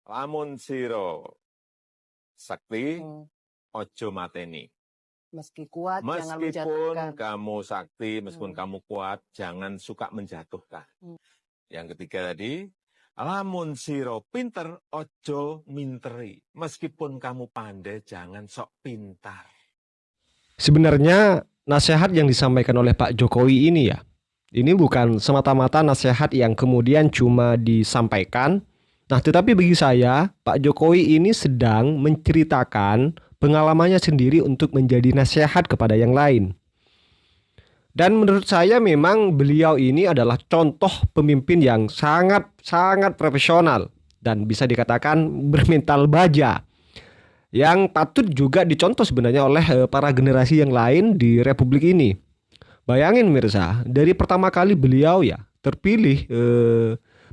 Lamun siro sakti, ojo mateni. Meski kuat, jangan Meskipun menjatuhkan. kamu sakti, meskipun kamu kuat, jangan suka menjatuhkan. Yang ketiga tadi, lamun siro pinter, ojo minteri. Meskipun kamu pandai, jangan sok pintar. Sebenarnya nasihat yang disampaikan oleh Pak Jokowi ini ya, ini bukan semata-mata nasihat yang kemudian cuma disampaikan. Nah, tetapi bagi saya, Pak Jokowi ini sedang menceritakan pengalamannya sendiri untuk menjadi nasihat kepada yang lain. Dan menurut saya memang beliau ini adalah contoh pemimpin yang sangat profesional dan bisa dikatakan bermental baja, yang patut juga dicontoh sebenarnya oleh para generasi yang lain di Republik ini. Bayangin Mirza, dari pertama kali beliau ya terpilih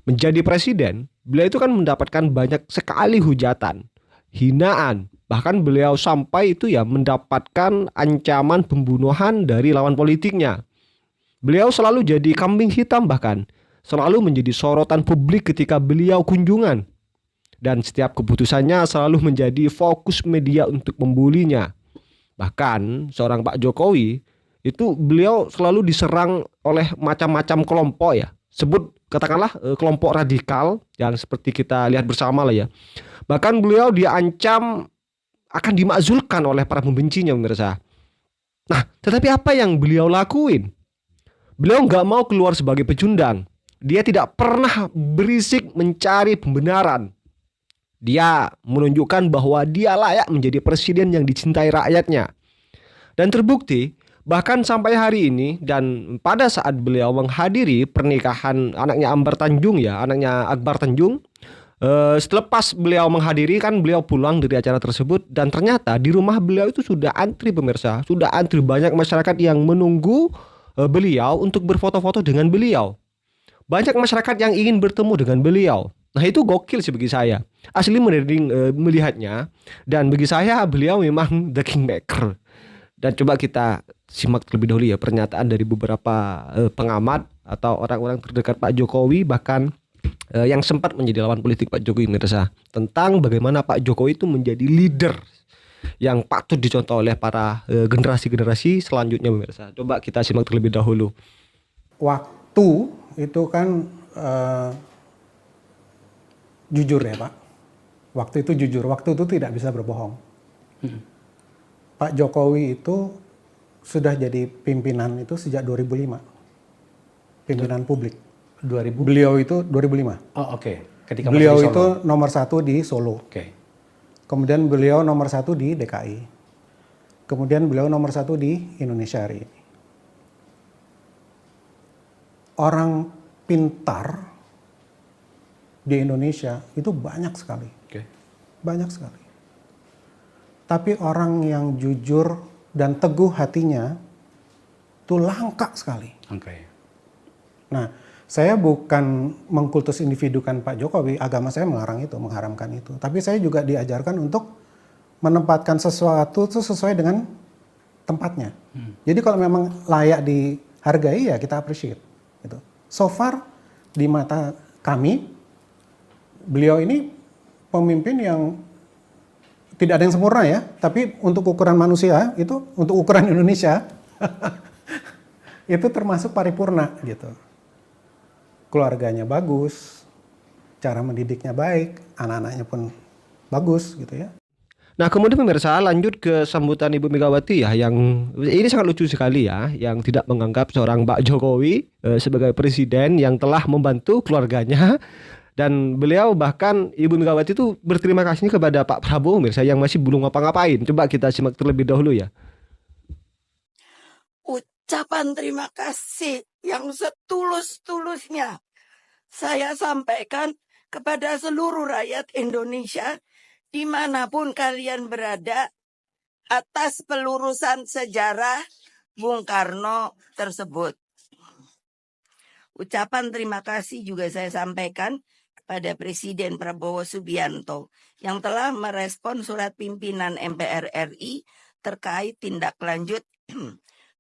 menjadi presiden, beliau itu kan mendapatkan banyak sekali hujatan, hinaan, bahkan beliau sampai itu ya mendapatkan ancaman pembunuhan dari lawan politiknya. Beliau selalu jadi kambing hitam, bahkan selalu menjadi sorotan publik ketika beliau kunjungan. Dan setiap keputusannya selalu menjadi fokus media untuk membulinya. Bahkan seorang Pak Jokowi itu beliau selalu diserang oleh macam-macam kelompok ya. Sebut katakanlah kelompok radikal yang seperti kita lihat bersama lah ya. Bahkan beliau diancam akan dimakzulkan oleh para pembencinya pemirsa. Nah, tetapi apa yang beliau lakuin? Beliau nggak mau keluar sebagai pecundang. Dia tidak pernah berisik mencari pembenaran. Dia menunjukkan bahwa dia layak menjadi presiden yang dicintai rakyatnya. Dan terbukti bahkan sampai hari ini dan pada saat beliau menghadiri pernikahan anaknya Akbar Tanjung, selepas beliau menghadiri kan beliau pulang dari acara tersebut dan ternyata di rumah beliau itu sudah antri pemirsa, sudah antri banyak masyarakat yang menunggu beliau untuk berfoto-foto dengan beliau. Banyak masyarakat yang ingin bertemu dengan beliau. Nah itu gokil sih bagi saya. Asli merinding melihatnya. Dan bagi saya beliau memang the kingmaker. Dan coba kita simak terlebih dahulu ya pernyataan dari beberapa pengamat atau orang-orang terdekat Pak Jokowi, bahkan yang sempat menjadi lawan politik Pak Jokowi Mirza, tentang bagaimana Pak Jokowi itu menjadi leader yang patut dicontoh oleh para generasi-generasi selanjutnya Mirza. Coba kita simak terlebih dahulu. Waktu itu kan jujur ya Pak. Waktu itu jujur, waktu itu tidak bisa berbohong. Pak Jokowi itu sudah jadi pimpinan itu sejak 2005. Pimpinan publik. 2000? Beliau itu 2005. Oh oke. Ketika beliau masih di Solo. itu nomor 1 di Solo. Oke. Kemudian beliau nomor 1 di DKI. Kemudian beliau nomor 1 di Indonesia hari ini. Orang pintar di Indonesia itu banyak sekali. Oke. Banyak sekali. Tapi orang yang jujur dan teguh hatinya itu langka sekali. Oke. Nah, saya bukan mengkultus individukan Pak Jokowi, agama saya melarang itu, mengharamkan itu. Tapi saya juga diajarkan untuk menempatkan sesuatu itu sesuai dengan tempatnya. Jadi kalau memang layak dihargai ya kita appreciate. Gitu. So far di mata kami, beliau ini pemimpin yang tidak ada yang sempurna ya, tapi untuk ukuran manusia itu, untuk ukuran Indonesia itu termasuk paripurna gitu. Keluarganya bagus, cara mendidiknya baik, anak-anaknya pun bagus gitu ya. Nah kemudian pemirsa lanjut ke sambutan Ibu Megawati ya, yang ini sangat lucu sekali ya, yang tidak menganggap seorang Pak Jokowi sebagai presiden yang telah membantu keluarganya. Dan beliau bahkan Ibu Megawati itu berterima kasih kepada Pak Prabowo pemirsa yang masih belum ngapa-ngapain. Coba kita simak terlebih dahulu ya. Ucapan terima kasih yang setulus-tulusnya saya sampaikan kepada seluruh rakyat Indonesia dimanapun kalian berada atas pelurusan sejarah Bung Karno tersebut. Ucapan terima kasih juga saya sampaikan kepada Presiden Prabowo Subianto yang telah merespon surat pimpinan MPR RI terkait tindak lanjut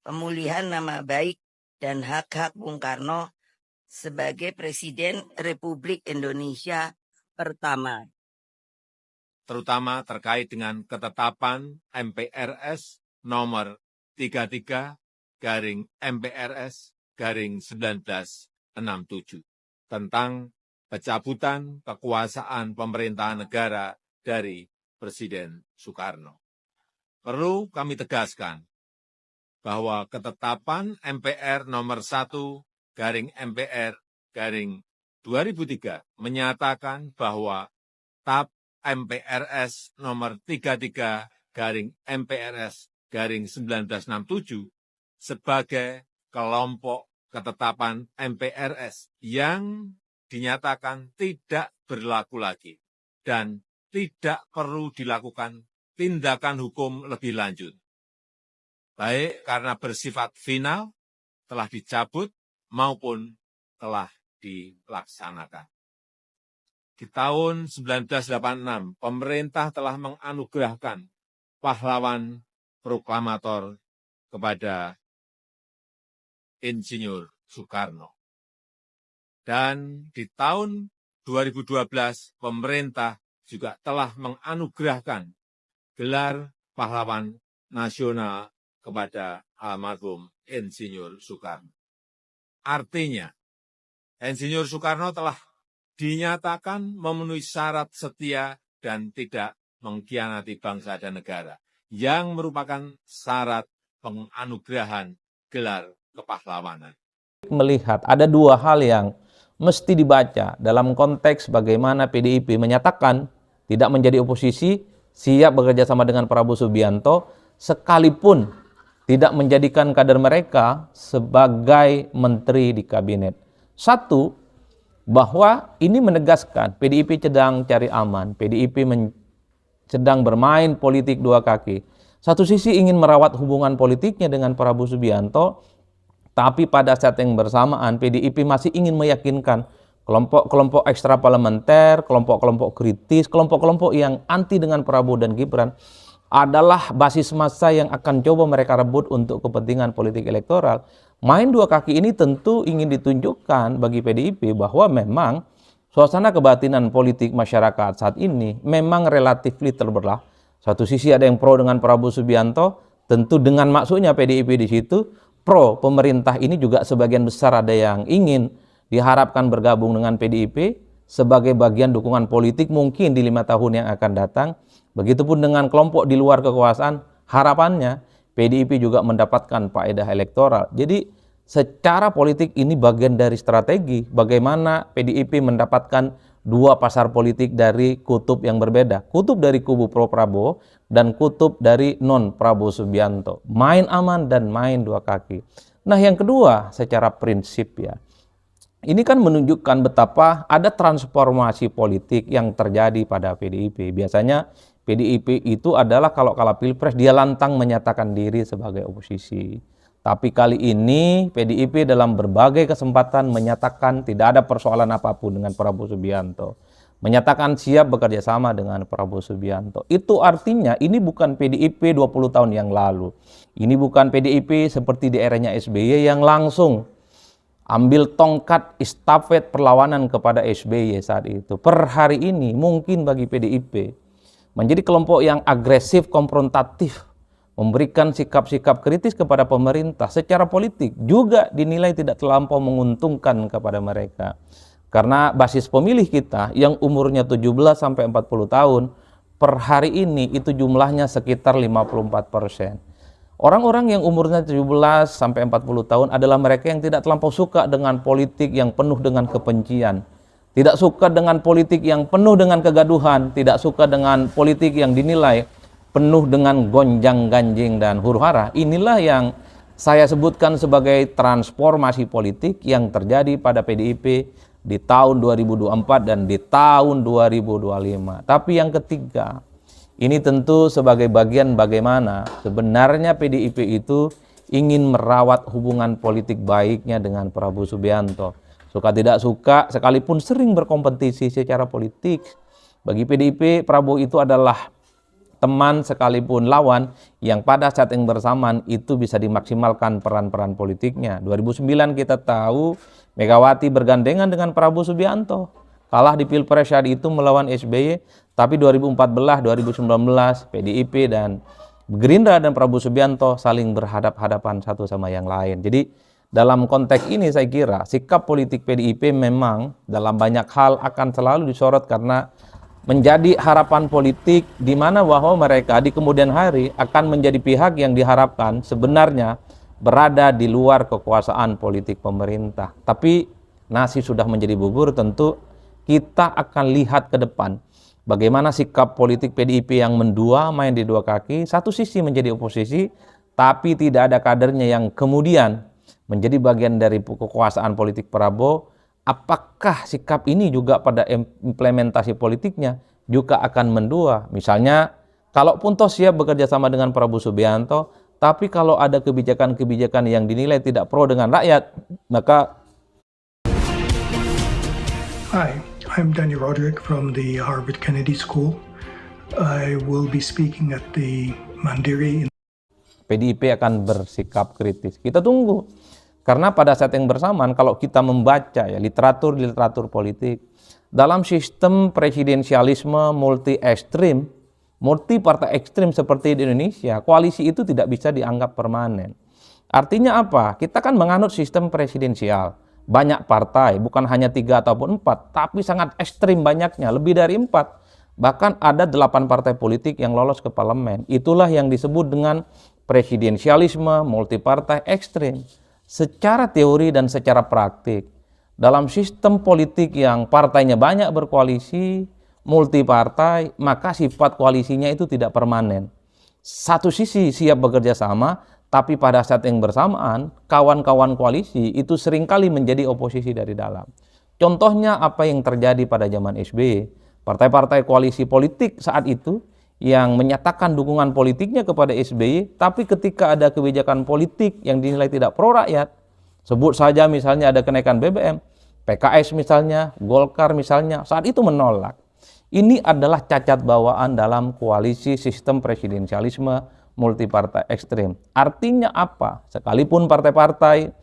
pemulihan nama baik dan hak-hak Bung Karno sebagai Presiden Republik Indonesia pertama. terutama terkait dengan ketetapan MPRS nomor 33/MPRS/1967 tentang pencabutan kekuasaan pemerintahan negara dari Presiden Soekarno. Perlu kami tegaskan bahwa ketetapan MPR nomor 1/MPR/2003 menyatakan bahwa TAP MPRS nomor 33/MPRS/1967 sebagai kelompok ketetapan MPRS yang dinyatakan tidak berlaku lagi dan tidak perlu dilakukan tindakan hukum lebih lanjut, baik karena bersifat final, telah dicabut, maupun telah dilaksanakan. Di tahun 1986, pemerintah telah menganugerahkan pahlawan proklamator kepada Insinyur Soekarno. Dan di tahun 2012, pemerintah juga telah menganugerahkan gelar pahlawan nasional kepada almarhum Insinyur Soekarno. Artinya, Insinyur Soekarno telah dinyatakan memenuhi syarat setia dan tidak mengkhianati bangsa dan negara, yang merupakan syarat penganugerahan gelar kepahlawanan. Melihat ada dua hal yang mesti dibaca dalam konteks bagaimana PDIP menyatakan tidak menjadi oposisi, siap bekerja sama dengan Prabowo Subianto, sekalipun tidak menjadikan kader mereka sebagai menteri di kabinet. Satu, bahwa ini menegaskan PDIP sedang cari aman, PDIP sedang bermain politik dua kaki. Satu sisi ingin merawat hubungan politiknya dengan Prabowo Subianto, tapi pada saat yang bersamaan PDIP masih ingin meyakinkan kelompok-kelompok ekstra parlementer, kelompok-kelompok kritis, kelompok-kelompok yang anti dengan Prabowo dan Gibran adalah basis massa yang akan coba mereka rebut untuk kepentingan politik elektoral. Main dua kaki ini tentu ingin ditunjukkan bagi PDIP bahwa memang suasana kebatinan politik masyarakat saat ini memang relatif terbelah. Satu sisi ada yang pro dengan Prabowo Subianto, tentu dengan maksudnya PDIP di situ, pro pemerintah ini juga sebagian besar ada yang ingin diharapkan bergabung dengan PDIP sebagai bagian dukungan politik mungkin di 5 tahun yang akan datang. Begitupun dengan kelompok di luar kekuasaan, harapannya PDIP juga mendapatkan faedah elektoral. Jadi secara politik ini bagian dari strategi bagaimana PDIP mendapatkan dua pasar politik dari kutub yang berbeda. Kutub dari kubu pro Prabowo dan kutub dari non Prabowo Subianto. Main aman dan main dua kaki. Nah yang kedua secara prinsip ya, ini kan menunjukkan betapa ada transformasi politik yang terjadi pada PDIP. Biasanya PDIP itu adalah kalau kalah pilpres dia lantang menyatakan diri sebagai oposisi. Tapi kali ini PDIP dalam berbagai kesempatan menyatakan tidak ada persoalan apapun dengan Prabowo Subianto. Menyatakan siap bekerja sama dengan Prabowo Subianto. Itu artinya ini bukan PDIP 20 tahun yang lalu. Ini bukan PDIP seperti di eranya SBY yang langsung ambil tongkat estafet perlawanan kepada SBY saat itu. Per hari ini mungkin bagi PDIP menjadi kelompok yang agresif, konfrontatif, memberikan sikap-sikap kritis kepada pemerintah secara politik juga dinilai tidak terlampau menguntungkan kepada mereka. Karena basis pemilih kita yang umurnya 17 sampai 40 tahun per hari ini itu jumlahnya sekitar 54%. Orang-orang yang umurnya 17 sampai 40 tahun adalah mereka yang tidak terlampau suka dengan politik yang penuh dengan kebencian. Tidak suka dengan politik yang penuh dengan kegaduhan, tidak suka dengan politik yang dinilai penuh dengan gonjang-ganjing dan huru-hara. Inilah yang saya sebutkan sebagai transformasi politik yang terjadi pada PDIP di tahun 2024 dan di tahun 2025. Tapi yang ketiga, ini tentu sebagai bagian bagaimana sebenarnya PDIP itu ingin merawat hubungan politik baiknya dengan Prabowo Subianto. Suka tidak suka, sekalipun sering berkompetisi secara politik, bagi PDIP Prabowo itu adalah teman sekalipun lawan yang pada saat yang bersamaan itu bisa dimaksimalkan peran-peran politiknya. 2009 kita tahu Megawati bergandengan dengan Prabowo Subianto. kalah di Pilpres saat itu melawan SBY, tapi 2014, 2019 PDIP dan Gerindra dan Prabowo Subianto saling berhadap-hadapan satu sama yang lain. Jadi dalam konteks ini saya kira sikap politik PDIP memang dalam banyak hal akan selalu disorot karena menjadi harapan politik di mana bahwa mereka di kemudian hari akan menjadi pihak yang diharapkan sebenarnya berada di luar kekuasaan politik pemerintah. Tapi nasi sudah menjadi bubur, tentu kita akan lihat ke depan bagaimana sikap politik PDIP yang mendua, main di dua kaki. Satu sisi menjadi oposisi, tapi tidak ada kadernya yang kemudian menjadi bagian dari kekuasaan politik Prabowo. Apakah sikap ini juga pada implementasi politiknya juga akan mendua? Misalnya, kalaupun toh siap bekerja sama dengan Prabowo Subianto, tapi kalau ada kebijakan-kebijakan yang dinilai tidak pro dengan rakyat, maka... Hi, I'm Danny Roderick from the Harvard Kennedy School. I will be speaking at the Mandiri. PDIP akan bersikap kritis. Kita tunggu. Karena pada saat yang bersamaan kalau kita membaca ya literatur politik dalam sistem presidensialisme multi ekstrim, multi partai ekstrim seperti di Indonesia, koalisi itu tidak bisa dianggap permanen. Artinya apa? Kita kan menganut sistem presidensial. Banyak partai, bukan hanya 3 ataupun 4, tapi sangat ekstrim banyaknya, lebih dari 4. Bahkan ada 8 partai politik yang lolos ke parlemen. Itulah yang disebut dengan presidensialisme multi partai ekstrim. Secara teori dan secara praktik, dalam sistem politik yang partainya banyak berkoalisi, multi partai, maka sifat koalisinya itu tidak permanen. Satu sisi siap bekerja sama, tapi pada saat yang bersamaan, kawan-kawan koalisi itu seringkali menjadi oposisi dari dalam. Contohnya apa yang terjadi pada zaman SBY, partai-partai koalisi politik saat itu yang menyatakan dukungan politiknya kepada SBY, tapi ketika ada kebijakan politik yang dinilai tidak pro rakyat, sebut saja misalnya ada kenaikan BBM, PKS misalnya, Golkar misalnya, saat itu menolak. Ini adalah cacat bawaan dalam koalisi sistem presidensialisme multipartai ekstrim. Artinya apa? Sekalipun partai-partai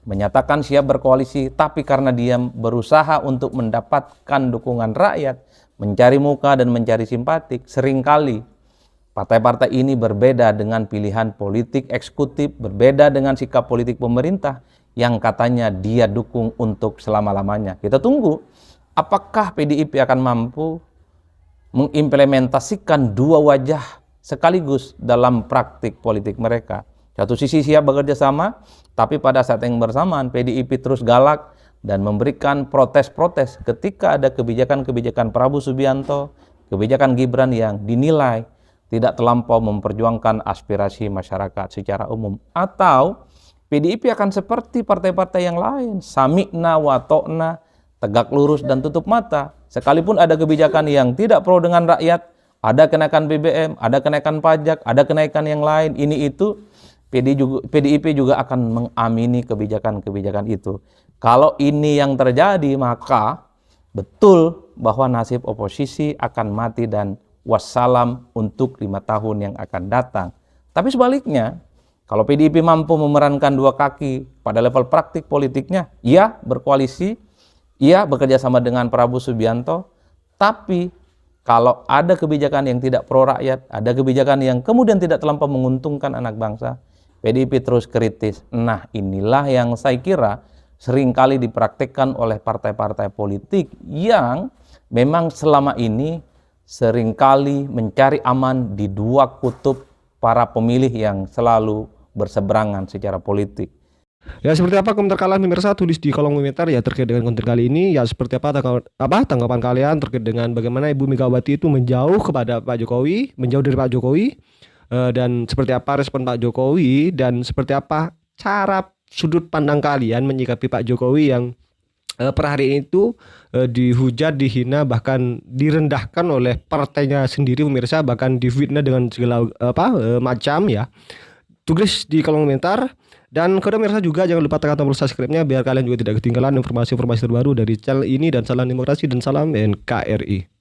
menyatakan siap berkoalisi, tapi karena dia berusaha untuk mendapatkan dukungan rakyat, mencari muka dan mencari simpatik, seringkali partai-partai ini berbeda dengan pilihan politik eksekutif, berbeda dengan sikap politik pemerintah yang katanya dia dukung untuk selama-lamanya. Kita tunggu apakah PDIP akan mampu mengimplementasikan dua wajah sekaligus dalam praktik politik mereka. Satu sisi siap bekerja sama, tapi pada saat yang bersamaan PDIP terus galak dan memberikan protes-protes ketika ada kebijakan-kebijakan Prabowo Subianto, kebijakan Gibran yang dinilai tidak terlampau memperjuangkan aspirasi masyarakat secara umum. Atau PDIP akan seperti partai-partai yang lain, sami'na wa to'na, tegak lurus dan tutup mata. Sekalipun ada kebijakan yang tidak pro dengan rakyat, ada kenaikan BBM, ada kenaikan pajak, ada kenaikan yang lain, ini itu, PDIP juga akan mengamini kebijakan-kebijakan itu. Kalau ini yang terjadi, maka betul bahwa nasib oposisi akan mati dan wassalam untuk 5 tahun yang akan datang. Tapi sebaliknya, kalau PDIP mampu memerankan dua kaki pada level praktik politiknya, ia berkoalisi, ia bekerja sama dengan Prabowo Subianto, tapi kalau ada kebijakan yang tidak pro rakyat, ada kebijakan yang kemudian tidak terlampau menguntungkan anak bangsa, PDIP terus kritis. Nah, inilah yang saya kira seringkali dipraktikkan oleh partai-partai politik yang memang selama ini seringkali mencari aman di dua kutub para pemilih yang selalu berseberangan secara politik. Ya, seperti apa komentar kalian pemirsa, tulis di kolom komentar ya terkait dengan konten kali ini. Ya, seperti apa tanggapan kalian terkait dengan bagaimana Ibu Megawati itu menjauh kepada Pak Jokowi, menjauh dari Pak Jokowi, dan seperti apa respon Pak Jokowi, dan seperti apa cara sudut pandang kalian menyikapi Pak Jokowi yang per hari ini itu dihujat, dihina, bahkan direndahkan oleh partainya sendiri pemirsa, bahkan difitnah dengan segala macam ya. Tulis di kolom komentar. Dan kepada pemirsa juga jangan lupa tekan tombol subscribe-nya biar kalian juga tidak ketinggalan informasi-informasi terbaru dari channel ini. Dan salam demokrasi dan salam NKRI.